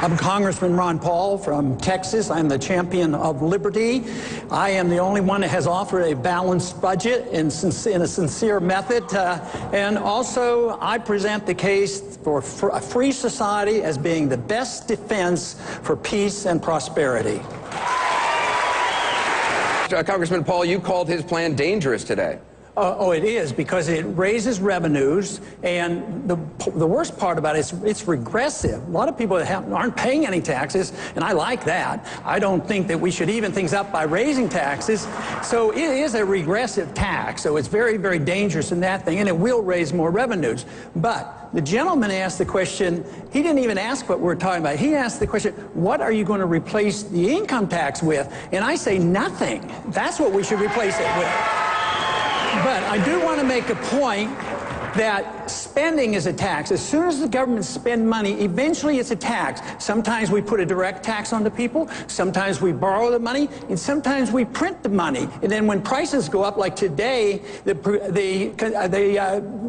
I'm Congressman Ron Paul from Texas. I'm the champion of liberty. I am the only one that has offered a balanced budget in a sincere method. And also, I present the case for a free society as being the best defense for peace and prosperity. Congressman Paul, you called his plan dangerous today. Oh, it is, because it raises revenues, and the worst part about it is it's regressive. A lot of people aren't paying any taxes, and I like that. I don't think that we should even things up by raising taxes. So it is a regressive tax, so it's very, very dangerous in that thing, and it will raise more revenues. But the gentleman asked the question, he didn't even ask what we're talking about. He asked the question, what are you going to replace the income tax with? And I say nothing. That's what we should replace it with. But I do want to make a point that spending is a tax. As soon as the government spends money, eventually it's a tax. Sometimes we put a direct tax on the people, sometimes we borrow the money, and sometimes we print the money. And then when prices go up, like today, the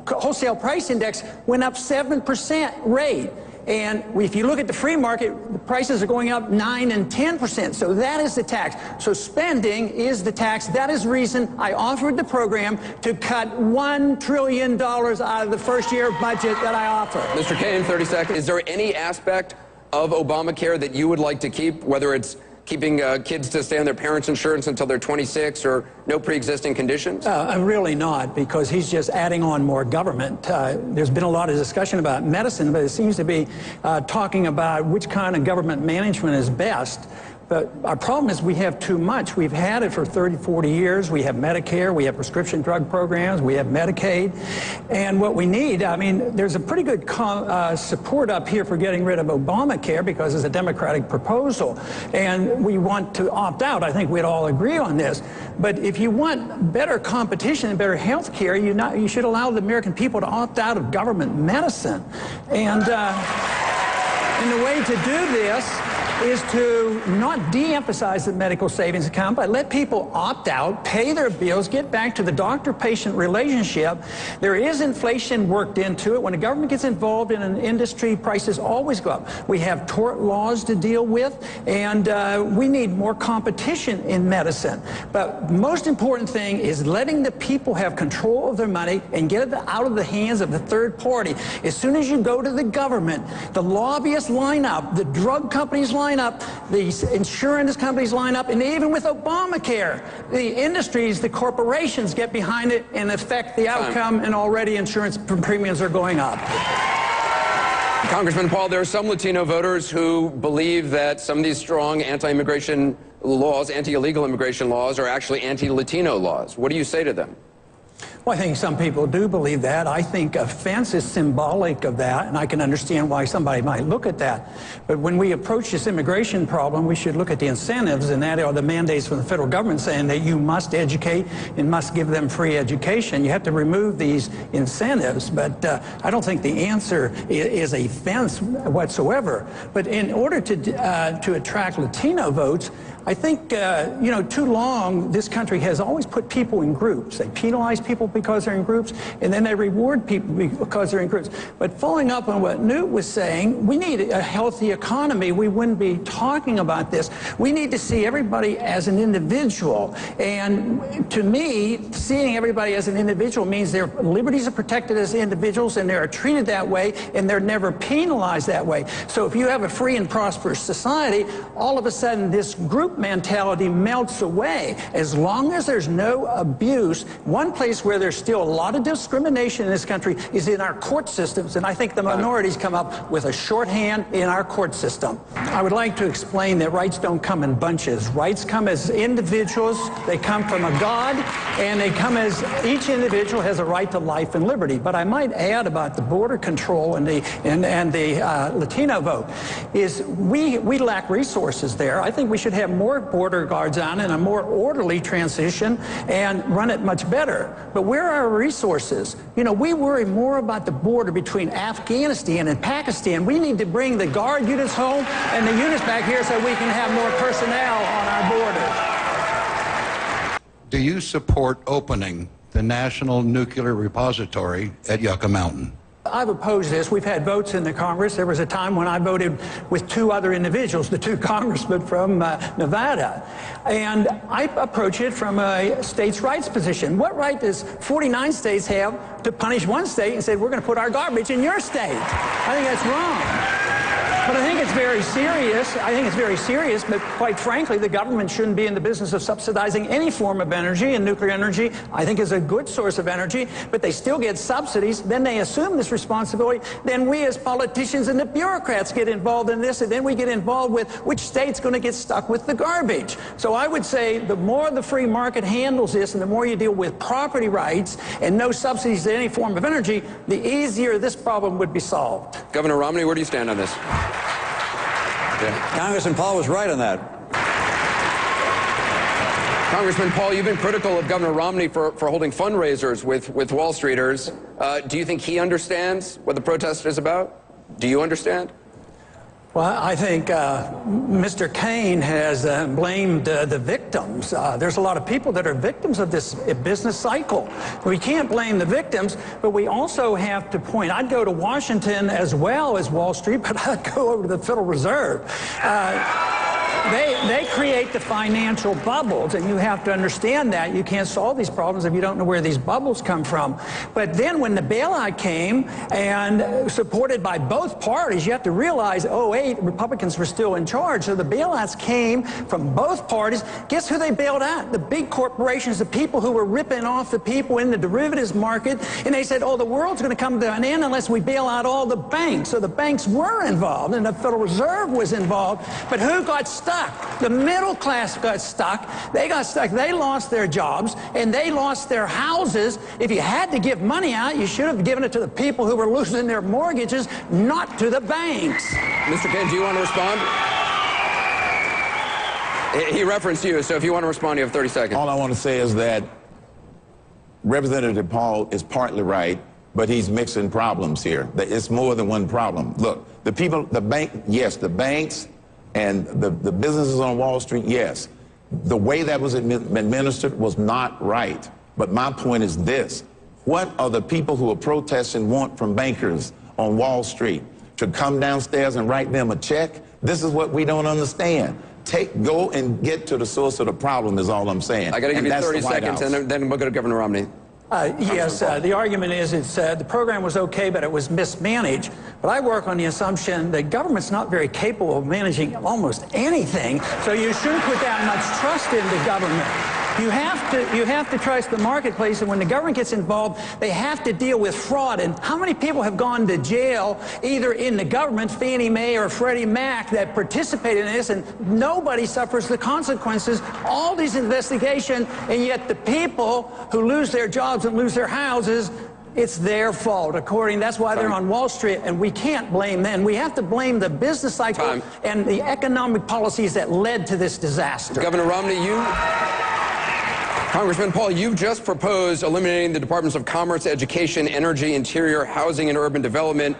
wholesale price index went up 7% rate. And if you look at the free market, the prices are going up 9 and 10%. So that is the tax. So spending is the tax. That is the reason I offered the program to cut $1 trillion out of the first year budget that I offer. Mr. Kaine, 30 seconds. Is there any aspect of Obamacare that you would like to keep, whether it's keeping kids to stay on their parents' insurance until they're 26 or no pre-existing conditions? Really not, because he's just adding on more government. There's been a lot of discussion about medicine, but it seems to be talking about which kind of government management is best. But our problem is we have too much. We've had it for 30, 40 years. We have Medicare, we have prescription drug programs, we have Medicaid. And what we need, I mean, there's a pretty good support up here for getting rid of Obamacare because it's a Democratic proposal. And we want to opt out. I think we'd all agree on this. But if you want better competition and better health care, you should allow the American people to opt out of government medicine. And the way to do this is to not de-emphasize the medical savings account, but let people opt out, pay their bills, get back to the doctor-patient relationship. There is inflation worked into it. When the government gets involved in an industry, prices always go up. We have tort laws to deal with, and we need more competition in medicine. But the most important thing is letting the people have control of their money and get it out of the hands of the third party. As soon as you go to the government, the lobbyists line up, the drug companies line up, the insurance companies line up, and even with Obamacare, the industries, the corporations get behind it and affect the outcome, and already insurance premiums are going up. Congressman Paul, there are some Latino voters who believe that some of these strong anti-immigration laws, anti-illegal immigration laws, are actually anti-Latino laws. What do you say to them? Well, I think some people do believe that. I think offense is symbolic of that, and I can understand why somebody might look at that. But when we approach this immigration problem, we should look at the incentives, and that are the mandates from the federal government saying that you must educate and must give them free education. You have to remove these incentives, but I don't think the answer is a fence whatsoever. But in order to attract Latino votes, I think, too long, this country has always put people in groups. They penalize people because they're in groups, and then they reward people because they're in groups. But following up on what Newt was saying, we need a healthy economy. We wouldn't be talking about this. We need to see everybody as an individual. And to me, seeing everybody as an individual means their liberties are protected as individuals, and they're treated that way, and they're never penalized that way. So if you have a free and prosperous society, all of a sudden this group mentality melts away. As long as there's no abuse, one place where there's still a lot of discrimination in this country is in our court systems, and I think the minorities come up with a shorthand in our court system. I would like to explain that rights don't come in bunches. Rights come as individuals, they come from a God, and they come as each individual has a right to life and liberty. But I might add about the border control and the Latino vote is we lack resources there. I think we should have more border guards on and a more orderly transition and run it much better. But where are our resources? You know, we worry more about the border between Afghanistan and Pakistan. We need to bring the guard units home and the units back here so we can have more personnel on our borders. Do you support opening the National Nuclear Repository at Yucca Mountain? I've opposed this. We've had votes in the Congress. There was a time when I voted with two other individuals, the two congressmen from Nevada. And I approach it from a states' rights position. What right does 49 states have to punish one state and say, we're going to put our garbage in your state? I think that's wrong. But I think it's very serious. I think it's very serious, but quite frankly, the government shouldn't be in the business of subsidizing any form of energy, and nuclear energy, I think, is a good source of energy, but they still get subsidies. Then they assume this responsibility. Then we as politicians and the bureaucrats get involved in this, and then we get involved with which state's going to get stuck with the garbage. So I would say the more the free market handles this and the more you deal with property rights and no subsidies to any form of energy, the easier this problem would be solved. Governor Romney, where do you stand on this? Yeah. Congressman Paul was right on that. Congressman Paul, you've been critical of Governor Romney for holding fundraisers with Wall Streeters. Do you think he understands what the protest is about? Do you understand? Well, I think Mr. Kaine has blamed the victims. There's a lot of people that are victims of this business cycle. We can't blame the victims, but we also have to point. I'd go to Washington as well as Wall Street, but I'd go over to the Federal Reserve. They create the financial bubbles, and you have to understand that. You can't solve these problems if you don't know where these bubbles come from. But then when the bailout came, and supported by both parties, you have to realize, 2008, Republicans were still in charge, so the bailouts came from both parties. Guess who they bailed out? The big corporations, the people who were ripping off the people in the derivatives market, and they said, oh, the world's going to come to an end unless we bail out all the banks. So the banks were involved, and the Federal Reserve was involved, but who got stuck? The middle class got stuck. They got stuck. They lost their jobs, and they lost their houses. If you had to give money out, you should have given it to the people who were losing their mortgages, not to the banks. Mr. Kaine, do you want to respond? He referenced you, so if you want to respond, you have 30 seconds. All I want to say is that Representative Paul is partly right, but he's mixing problems here. It's more than one problem. Look, the people, the bank, yes, the banks, and the businesses on Wall Street, yes. The way that was administered was not right. But my point is this. What are the people who are protesting want from bankers on Wall Street? To come downstairs and write them a check? This is what we don't understand. Go and get to the source of the problem is all I'm saying. I got to give you 30 seconds, and then we'll go to Governor Romney. Yes, the argument is the program was okay, but it was mismanaged. But I work on the assumption that government's not very capable of managing almost anything, so you shouldn't put that much trust into government. You have to trust the marketplace, and when the government gets involved, they have to deal with fraud. And how many people have gone to jail, either in the government, Fannie Mae or Freddie Mac, that participated in this, and nobody suffers the consequences? All these investigations, and yet the people who lose their jobs and lose their houses, it's their fault, that's why they're on Wall Street, and we can't blame them. We have to blame the business cycle and the economic policies that led to this disaster. Governor Romney, Congressman Paul, you've just proposed eliminating the Departments of Commerce, Education, Energy, Interior, Housing, and Urban Development.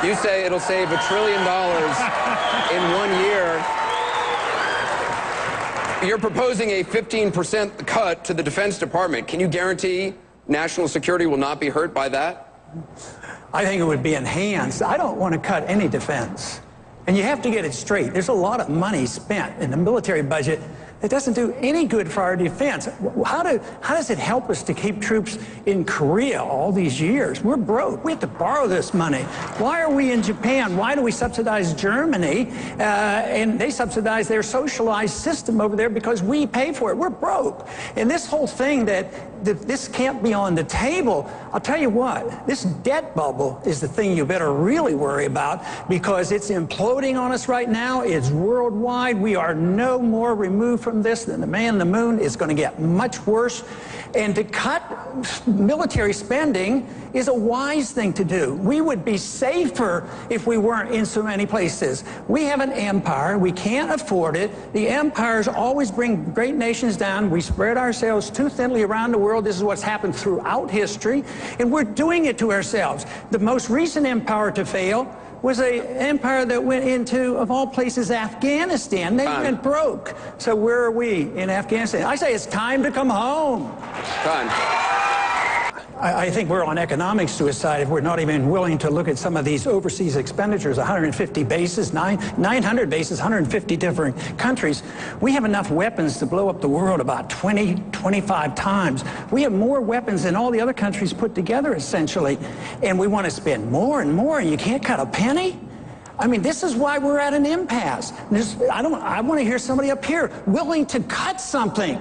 You say it'll save $1 trillion in 1 year. You're proposing a 15% cut to the Defense Department. Can you guarantee national security will not be hurt by that? I think it would be enhanced. I don't want to cut any defense. And you have to get it straight. There's a lot of money spent in the military budget that doesn't do any good for our defense. How does it help us to keep troops in Korea all these years? We're broke. We have to borrow this money. Why are we in Japan? Why do we subsidize Germany? And they subsidize their socialized system over there because we pay for it. We're broke. And this whole thing that this can't be on the table, I'll tell you what, this debt bubble is the thing you better really worry about, because it's imploding on us right now. It's worldwide. We are no more removed from this than the man in the moon. It's going to get much worse. And to cut military spending is a wise thing to do. We would be safer if we weren't in so many places. We have an empire. We can't afford it. The empires always bring great nations down. We spread ourselves too thinly around the world. This is what's happened throughout history, and we're doing it to ourselves. The most recent empire to fail was an empire that went into, of all places, Afghanistan. They went broke. So where are we in Afghanistan? I say it's time to come home. I think we're on economic suicide if we're not even willing to look at some of these overseas expenditures, 150 bases, 900 bases, 150 different countries. We have enough weapons to blow up the world about 20, 25 times. We have more weapons than all the other countries put together, essentially. And we want to spend more and more, and you can't cut a penny? I mean, this is why we're at an impasse. I want to hear somebody up here willing to cut something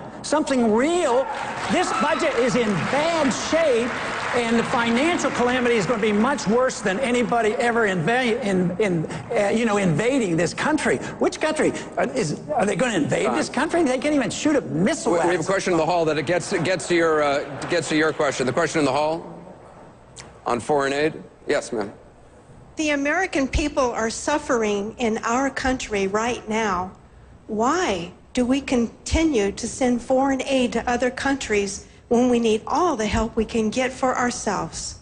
real. This budget is in bad shape, and the financial calamity is going to be much worse than anybody ever invading this country. Which country? Are they going to invade this country? They can't even shoot a missile at us. We have a question in the hall that gets to your question. The question in the hall on foreign aid. Yes, ma'am. The American people are suffering in our country right now. Why do we continue to send foreign aid to other countries when we need all the help we can get for ourselves?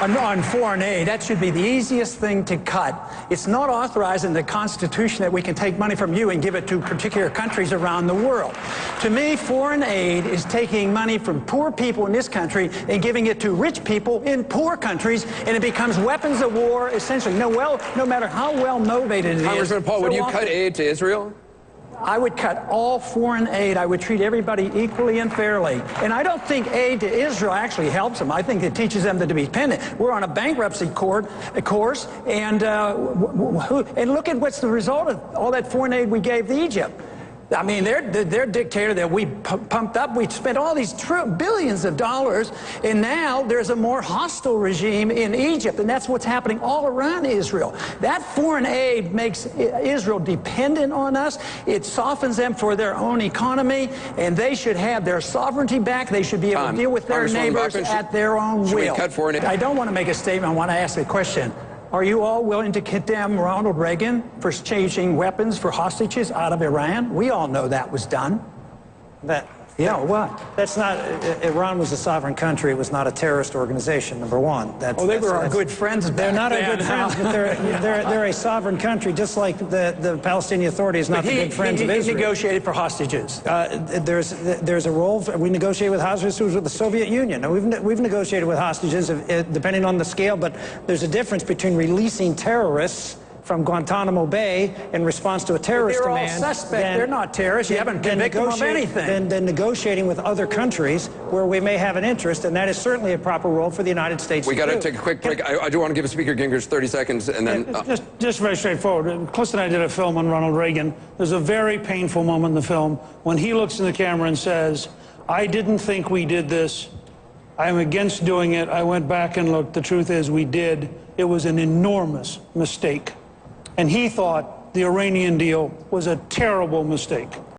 On foreign aid, that should be the easiest thing to cut. It's not authorized in the Constitution that we can take money from you and give it to particular countries around the world. To me, foreign aid is taking money from poor people in this country and giving it to rich people in poor countries, and it becomes weapons of war, essentially. No matter how well motivated it is. Congressman Paul, would you cut aid to Israel? I would cut all foreign aid. I would treat everybody equally and fairly. And I don't think aid to Israel actually helps them. I think it teaches them to be dependent. We're on a bankruptcy course, and look at what's the result of all that foreign aid we gave to Egypt. I mean, their dictator that we pumped up, we spent all these billions of dollars, and now there's a more hostile regime in Egypt, and that's what's happening all around Israel. That foreign aid makes Israel dependent on us. It softens them for their own economy, and they should have their sovereignty back. They should be able to deal with their neighbors at their own will. Should we cut foreign aid? I don't want to make a statement. I want to ask a question. Are you all willing to condemn Ronald Reagan for exchanging weapons for hostages out of Iran? We all know that was done. What? That's not, Iran was a sovereign country. It was not a terrorist organization, number one. They were our good friends. They're not our good friends, but they're a sovereign country, just like the Palestinian Authority is not the good friends of Israel. He negotiated for hostages. There's a role, we negotiated with hostages with the Soviet Union. Now, we've negotiated with hostages, depending on the scale, but there's a difference between releasing terrorists from Guantanamo Bay in response to a terrorist demand. They're all suspect. They're not terrorists. You haven't convicted them of anything. Then negotiating with other countries where we may have an interest, and that is certainly a proper role for the United States to do. We got to take a quick break. I do want to give Speaker Gingrich 30 seconds, and then... Just very straightforward. Clifton and I did a film on Ronald Reagan. There's a very painful moment in the film when he looks in the camera and says, "I didn't think we did this. I'm against doing it. I went back and looked. The truth is we did. It was an enormous mistake." And he thought the Iranian deal was a terrible mistake.